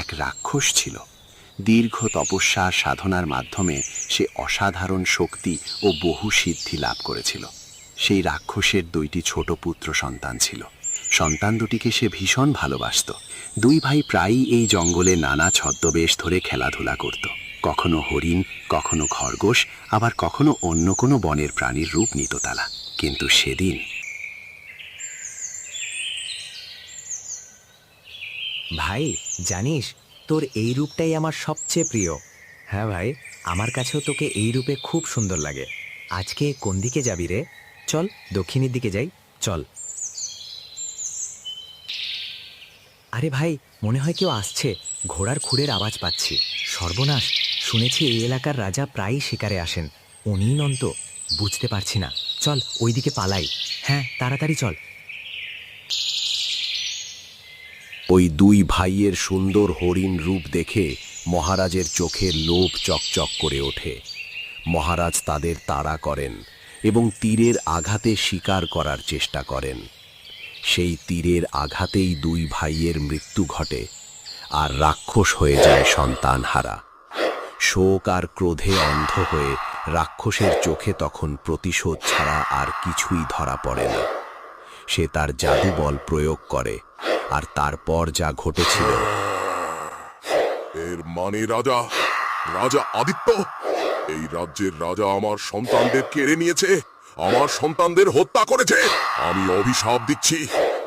এক রাক্ষস ছিল। দীর্ঘ তপস্যা সাধনার মাধ্যমে সে অসাধারণ শক্তি ও বহু সিদ্ধি লাভ করেছিল। সেই রাক্ষসের 2টি ছোট পুত্র সন্তান ছিল। সন্তান দুটিকে সে ভীষণ ভালোবাসত। 2 ভাই প্রায়ই এই জঙ্গলে নানা ছদ্মবেশ ধরে খেলাধুলা করত। কখনো হরিণ, কখনো খরগোশ, আবার কখনো অন্য কোনো বনের প্রাণীর রূপ নিত তারা। কিন্তু সেদিন ভাই, জানিস তোর এই রূপটাই আমার সবচেয়ে প্রিয়। হ্যাঁ ভাই, আমার কাছেও তোকে এই রূপে খুব সুন্দর লাগে। আজকে কোন দিকে যাবি রে? চল দক্ষিণের দিকে যাই, চল। আরে ভাই, মনে হয় কেউ আসছে। ঘোড়ার খুরের আওয়াজ পাচ্ছি। সর্বনাশ, শুনেছি এই এলাকার রাজা প্রায়ই শিকারে আসেন। উনিই নন তো? বুঝতে পারছি না। চল ওইদিকে পালাই। হ্যাঁ, তাড়াতাড়ি চল। ওই 2 ভাইয়ের সুন্দর হরিণ রূপ দেখে মহারাজের চোখের লোভ চকচক করে ওঠে। মহারাজ তাদের তাড়া করেন এবং তীরের আঘাতে শিকার করার চেষ্টা করেন। সেই তীরের আঘাতেই 2 ভাইয়ের মৃত্যু ঘটে, আর রাক্ষস হয়ে যায় সন্তানহারা। শোক আর ক্রোধে অন্ধ হয়ে রাক্ষসের চোখে তখন প্রতিশোধ ছাড়া আর কিছুই ধরা পড়ে না। সে তার জাদুবল প্রয়োগ করে, আর তারপর যা ঘটেছিল। এর মানে রাজা রাজা আদিত্য এই রাজ্যের রাজা আমার সন্তানদের কেড়ে নিয়েছে, আমার সন্তানদের হত্যা করেছে। আমি অভিশাপ দিচ্ছি,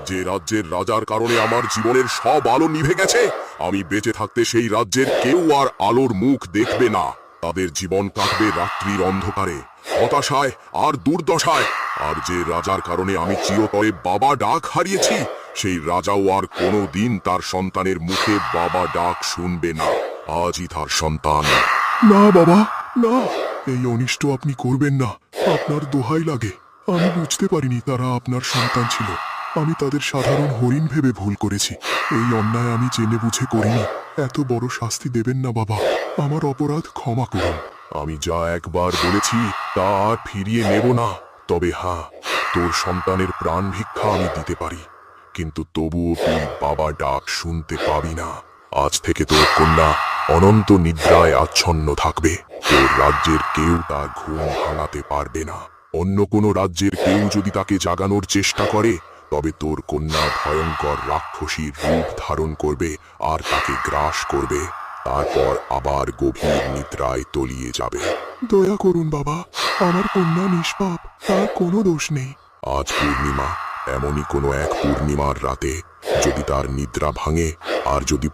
যে রাজ্যের রাজার কারণে আমার জীবনের সব আলো নিভে গেছে, আমি বেঁচে থাকতে সেই রাজ্যের কেউ আর আলোর মুখ দেখবে না। তাদের জীবন কাটবে রাত্রির অন্ধকারে, হতাশায় আর দুর্দশায়। আর যে রাজার কারণে আমি চিরতরে বাবা ডাক হারিয়েছি, সেই রাজাও আর কোনো দিন তার সন্তানের মুখে বাবা ডাক শুনবে না। আজই তার সন্তান। না বাবা, না, এই অনিষ্ট আপনি করবেন না। আপনার দোহাই লাগে। আমি বুঝতে পারিনি তারা আপনার সন্তান ছিল। আমি তাদের সাধারণ হরিণ ভেবে ভুল করেছি। এই অন্যায় আমি জেনে বুঝে করিনি। এত বড় শাস্তি দেবেন না বাবা। আমার অপরাধ ক্ষমা করুন। আমি যা একবার বলেছি তা আর ফিরিয়ে নেব না। তবে হ্যাঁ, তোর সন্তানের প্রাণ ভিক্ষা আমি দিতে পারি, কিন্তু তবুও তুই বাবা ডাক শুনতে পাবি না। আজ থেকে তোর কন্যা অনন্ত নিদ্রায় আচ্ছন্ন থাকবে। তোর রাজ্যের কেউ তার ঘুম ভাঙাতে পারবে না। অন্য কোনো রাজ্যের কেউ যদি তাকে জাগানোর চেষ্টা করে, তবে তোর কন্যা ভয়ঙ্কর রাক্ষসীর রূপ ধারণ করবে আর তাকে গ্রাস করবে। তারপর আবার গভীর নিদ্রায় তলিয়ে যাবে। দয়া করুন বাবা, আমার কন্যা নিষ্পাপ, তার কোনো দোষ নেই। আজ পূর্ণিমা, এমনই কোনো এক পূর্ণিমার রাতে যদি তার নিদ্রা ভাঙে, আর যদি